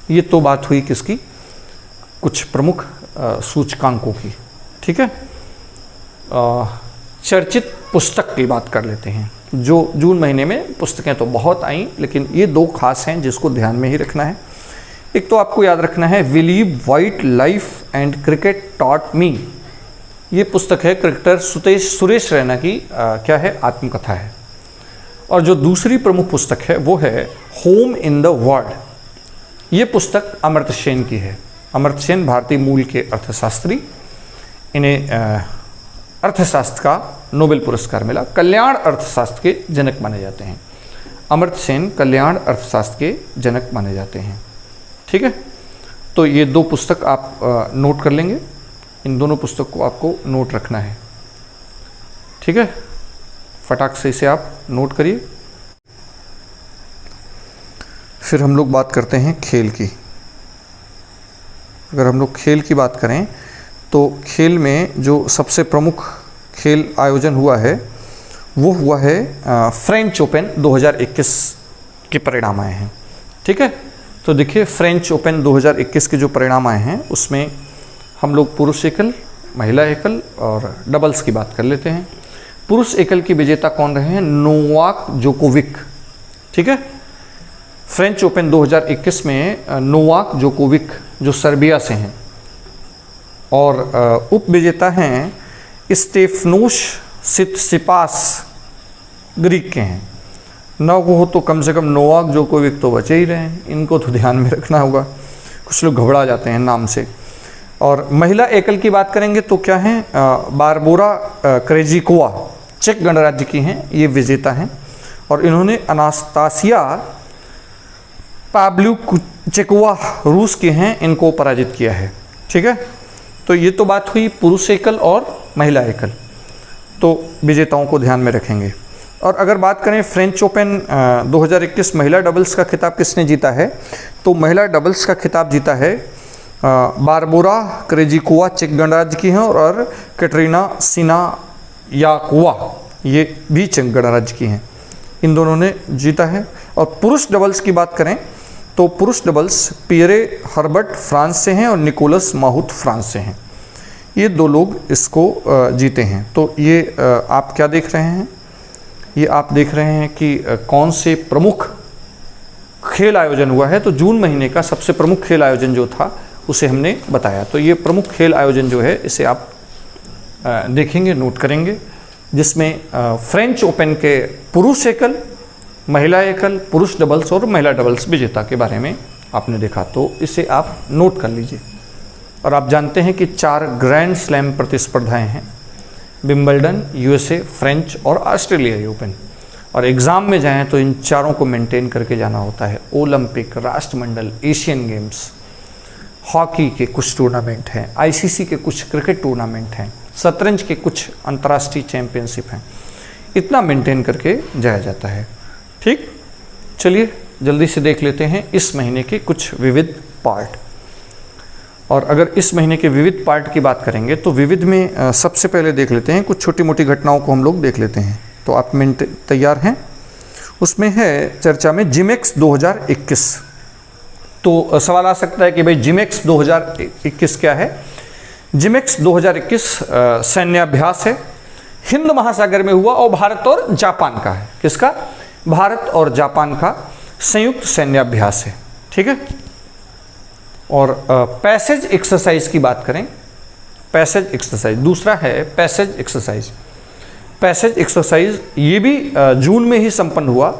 ये तो बात हुई किसकी? कुछ प्रमुख सूचकांकों की। ठीक है, चर्चित पुस्तक की बात कर लेते हैं। जो जून महीने में पुस्तकें तो बहुत आई, लेकिन ये 2 खास हैं जिसको ध्यान में ही रखना है। एक तो आपको याद रखना है believe wait life and cricket taught me. ये पुस्तक है क्रिकेटर सुरेश रैना की क्या है? आत्मकथा है। और जो दूसरी प्रमुख पुस्तक है वो है होम इन द वर्ल्ड। ये पुस्तक अमर्त्य सेन की है। अमर्त्य सेन भारतीय मूल के अर्थशास्त्री, इन्हें अर्थशास्त्र का नोबेल पुरस्कार मिला। कल्याण अर्थशास्त्र के जनक माने जाते हैं। अमर्त्य सेन कल्याण अर्थशास्त्र के जनक माने जाते हैं। ठीक है, तो ये 2 पुस्तक आप नोट कर लेंगे। इन दोनों पुस्तक को आपको नोट रखना है। ठीक है, फटाक से इसे आप नोट करिए। फिर हम लोग बात करते हैं खेल की। अगर हम लोग खेल की बात करें तो खेल में जो सबसे प्रमुख खेल आयोजन हुआ है वो हुआ है फ्रेंच ओपन 2021 के परिणाम आए हैं। ठीक है, तो देखिए फ्रेंच ओपन 2021 के जो परिणाम आए हैं उसमें हम लोग पुरुष एकल, महिला एकल और डबल्स की बात कर लेते हैं। पुरुष एकल की विजेता कौन रहे हैं? Novak Djokovic. ठीक है, फ्रेंच ओपन 2021 में नोवाक जोकोविक जो सर्बिया से हैं और उप विजेता हैं स्टेफनोस सित्सिपास, ग्रीक के हैं। न हो तो कम से कम नोवाक जोकोविक तो बचे ही रहे हैं, इनको तो ध्यान में रखना होगा। कुछ लोग घबरा जाते हैं नाम से। और महिला एकल की बात करेंगे तो क्या है? बारबोरा क्रेजिकोवा, चेक गणराज्य की हैं, ये विजेता हैं और इन्होंने अनास्तासिया पाव्लिउचेकोवा रूस के हैं, इनको पराजित किया है। ठीक है, तो ये तो बात हुई पुरुष एकल और महिला एकल, तो विजेताओं को ध्यान में रखेंगे। और अगर बात करें फ्रेंच ओपन 2021 महिला डबल्स का खिताब किसने जीता है, तो महिला डबल्स का खिताब जीता है बारबोरा क्रेजिकोवा, चेक गणराज्य की हैं, और कैटरीना सिनायाकोवा, ये भी चेक गणराज्य की हैं। इन दोनों ने जीता है। और पुरुष डबल्स की बात करें तो पुरुष डबल्स पियरे हर्बर्ट फ्रांस से हैं और निकोलस माहुत फ्रांस से हैं। ये 2 लोग इसको जीते हैं। तो ये आप क्या देख रहे हैं? ये आप देख रहे हैं कि कौन से प्रमुख खेल आयोजन हुआ है। तो जून महीने का सबसे प्रमुख खेल आयोजन जो था उसे हमने बताया। तो ये प्रमुख खेल आयोजन जो है इसे आप देखेंगे, नोट करेंगे, जिसमें फ्रेंच ओपन के पुरुष एकल महिला एकल, पुरुष डबल्स और महिला डबल्स विजेता के बारे में आपने देखा, तो इसे आप नोट कर लीजिए। और आप जानते हैं कि 4 ग्रैंड स्लैम प्रतिस्पर्धाएं हैं, विंबलडन, यूएसए, फ्रेंच और ऑस्ट्रेलियाई ओपन। और एग्ज़ाम में जाएं तो इन चारों को मेंटेन करके जाना होता है। ओलंपिक, राष्ट्रमंडल, एशियन गेम्स, हॉकी के कुछ टूर्नामेंट हैं, आईसीसी के कुछ क्रिकेट टूर्नामेंट हैं, शतरंज के कुछ अंतर्राष्ट्रीय चैंपियनशिप हैं, इतना मेंटेन करके जाया जाता है। ठीक, चलिए जल्दी से देख लेते हैं इस महीने के कुछ विविध पार्ट। और अगर इस महीने के विविध पार्ट की बात करेंगे तो विविध में सबसे पहले देख लेते हैं कुछ छोटी मोटी घटनाओं को हम लोग देख लेते हैं। तो आप तैयार हैं? उसमें है चर्चा में जिमेक्स 2021। तो सवाल आ सकता है कि भाई जिमेक्स 2021 क्या है? जिमेक्स 2021 सैन्याभ्यास है, हिंद महासागर में हुआ और भारत और जापान का है। किसका? भारत और जापान का संयुक्त सैन्याभ्यास है। ठीक है। और पैसेज एक्सरसाइज की बात करें, पैसेज एक्सरसाइज दूसरा है पैसेज एक्सरसाइज। पैसेज एक्सरसाइज ये भी जून में ही संपन्न हुआ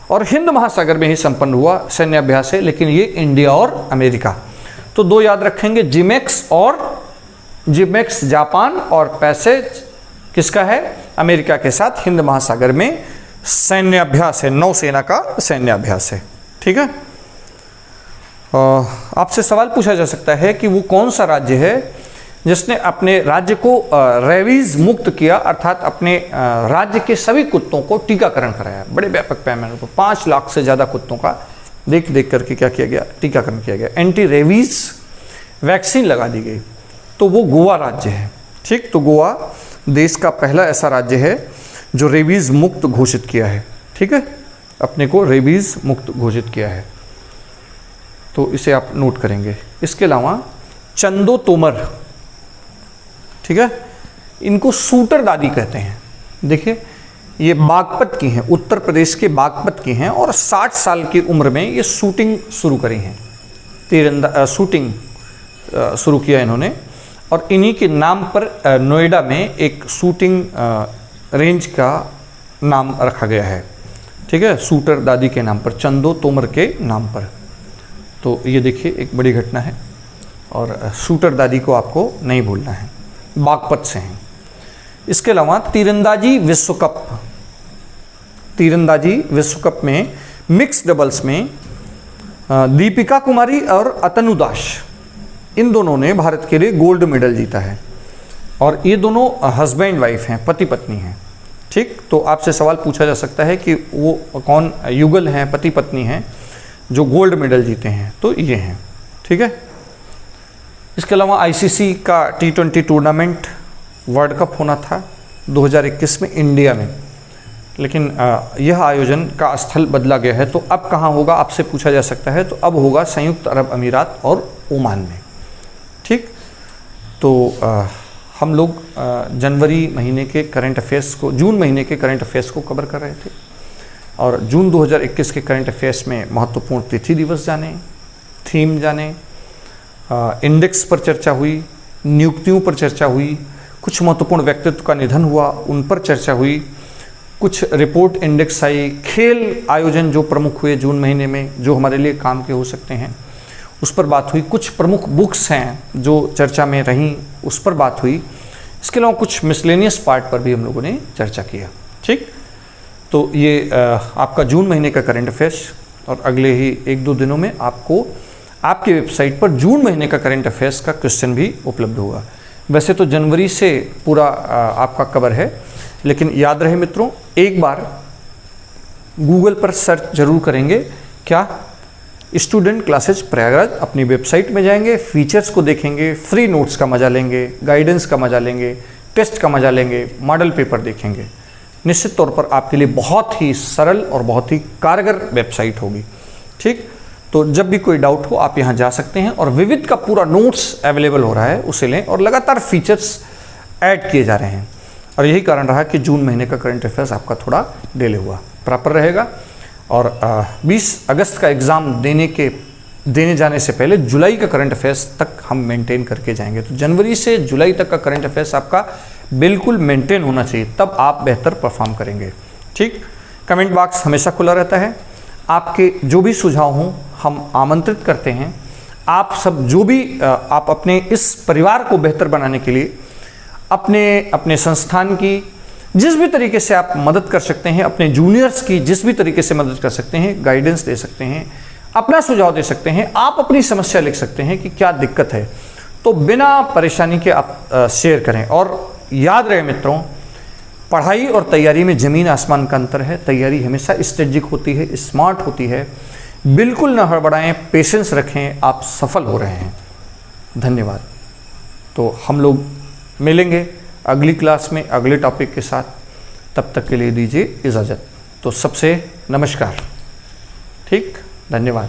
और हिंद महासागर में ही संपन्न हुआ सैन्याभ्यास है, लेकिन ये इंडिया और अमेरिका। तो 2 याद रखेंगे, जिमेक्स जापान और पैसेज किसका है? अमेरिका के साथ हिंद महासागर में सैन्याभ्यास है, नौसेना का सैन्याभ्यास है। ठीक है। आपसे सवाल पूछा जा सकता है कि वो कौन सा राज्य है जिसने अपने राज्य को रेबीज मुक्त किया, अर्थात अपने राज्य के सभी कुत्तों को टीकाकरण कराया। बड़े व्यापक पैमाने पर 5 लाख से ज़्यादा कुत्तों का देख करके क्या किया गया? टीकाकरण किया गया, एंटी रेबीज वैक्सीन लगा दी गई। तो वो गोवा राज्य है। ठीक, तो गोवा देश का पहला ऐसा राज्य है जो रेबीज मुक्त घोषित किया है। ठीक है, अपने को रेबीज मुक्त घोषित किया है, तो इसे आप नोट करेंगे। इसके अलावा चंदो तोमर, ठीक है, इनको शूटर दादी कहते हैं। देखिए ये बागपत की हैं, उत्तर प्रदेश के बागपत की हैं और 60 साल की उम्र में ये शूटिंग शुरू करी हैं, शूटिंग शुरू किया इन्होंने। और इन्हीं के नाम पर नोएडा में एक शूटिंग रेंज का नाम रखा गया है। ठीक है, शूटर दादी के नाम पर, चंदो तोमर के नाम पर। तो ये देखिए एक बड़ी घटना है और शूटर दादी को आपको नहीं भूलना है, बागपत से हैं। इसके अलावा तीरंदाजी विश्व कप, तीरंदाजी विश्व कप में मिक्स डबल्स में दीपिका कुमारी और अतनु दास, इन दोनों ने भारत के लिए गोल्ड मेडल जीता है। और ये दोनों हस्बैंड वाइफ हैं, पति पत्नी हैं। ठीक, तो आपसे सवाल पूछा जा सकता है कि वो कौन युगल हैं, पति पत्नी हैं जो गोल्ड मेडल जीते हैं? तो ये हैं। ठीक है। इसके अलावा आईसीसी का T20 टूर्नामेंट वर्ल्ड कप होना था 2021 में इंडिया में, लेकिन यह आयोजन का स्थल बदला गया है। तो अब कहाँ होगा आपसे पूछा जा सकता है, तो अब होगा संयुक्त अरब अमीरात और ओमान में। ठीक, तो हम लोग जनवरी महीने के करंट अफेयर्स को, जून महीने के करंट अफेयर्स को कवर कर रहे थे। और जून 2021 के करंट अफेयर्स में महत्वपूर्ण तिथि दिवस जाने, थीम जाने, इंडेक्स पर चर्चा हुई, नियुक्तियों पर चर्चा हुई, कुछ महत्वपूर्ण व्यक्तित्व का निधन हुआ उन पर चर्चा हुई, कुछ रिपोर्ट इंडेक्स आई, खेल आयोजन जो प्रमुख हुए जून महीने में जो हमारे लिए काम के हो सकते हैं उस पर बात हुई, कुछ प्रमुख बुक्स हैं जो चर्चा में रहीं उस पर बात हुई। इसके अलावा कुछ मिसलेनियस पार्ट पर भी हम लोगों ने चर्चा किया। ठीक, तो ये आपका जून महीने का करंट अफेयर्स, और अगले ही 1-2 दिनों में आपको आपकी वेबसाइट पर जून महीने का करंट अफेयर्स का क्वेश्चन भी उपलब्ध होगा। वैसे तो जनवरी से पूरा आपका कवर है, लेकिन याद रहे मित्रों, एक बार गूगल पर सर्च जरूर करेंगे, क्या? Student classes Prayagraj. अपनी वेबसाइट में जाएंगे, फीचर्स को देखेंगे, फ्री नोट्स का मजा लेंगे, गाइडेंस का मजा लेंगे, टेस्ट का मजा लेंगे, मॉडल पेपर देखेंगे। निश्चित तौर पर आपके लिए बहुत ही सरल और बहुत ही कारगर वेबसाइट होगी। ठीक, तो जब भी कोई डाउट हो आप यहाँ जा सकते हैं। और विविध का पूरा नोट्स अवेलेबल हो रहा है, उसे लें। और लगातार फीचर्स ऐड किए जा रहे हैं, और यही कारण रहा कि जून महीने का करंट अफेयर्स आपका थोड़ा डिले हुआ, प्रॉपर रहेगा। और 20 अगस्त का एग्ज़ाम देने जाने से पहले जुलाई का करंट अफेयर्स तक हम मेंटेन करके जाएंगे। तो जनवरी से जुलाई तक का करंट अफेयर्स आपका बिल्कुल मेंटेन होना चाहिए, तब आप बेहतर परफॉर्म करेंगे। ठीक, कमेंट बॉक्स हमेशा खुला रहता है। आपके जो भी सुझाव हों हम आमंत्रित करते हैं। आप सब जो भी आप अपने इस परिवार को बेहतर बनाने के लिए अपने संस्थान की जिस भी तरीके से आप मदद कर सकते हैं, अपने जूनियर्स की जिस भी तरीके से मदद कर सकते हैं, गाइडेंस दे सकते हैं, अपना सुझाव दे सकते हैं, आप अपनी समस्या लिख सकते हैं कि क्या दिक्कत है, तो बिना परेशानी के आप शेयर करें। और याद रहे मित्रों, पढ़ाई और तैयारी में ज़मीन आसमान का अंतर है। तैयारी हमेशा स्ट्रेटेजिक होती है, स्मार्ट होती है। बिल्कुल न हड़बड़ाएं, पेशेंस रखें, आप सफल हो रहे हैं। धन्यवाद। तो हम लोग मिलेंगे अगली क्लास में अगले टॉपिक के साथ। तब तक के लिए दीजिए इजाज़त। तो सबसे नमस्कार। ठीक, धन्यवाद।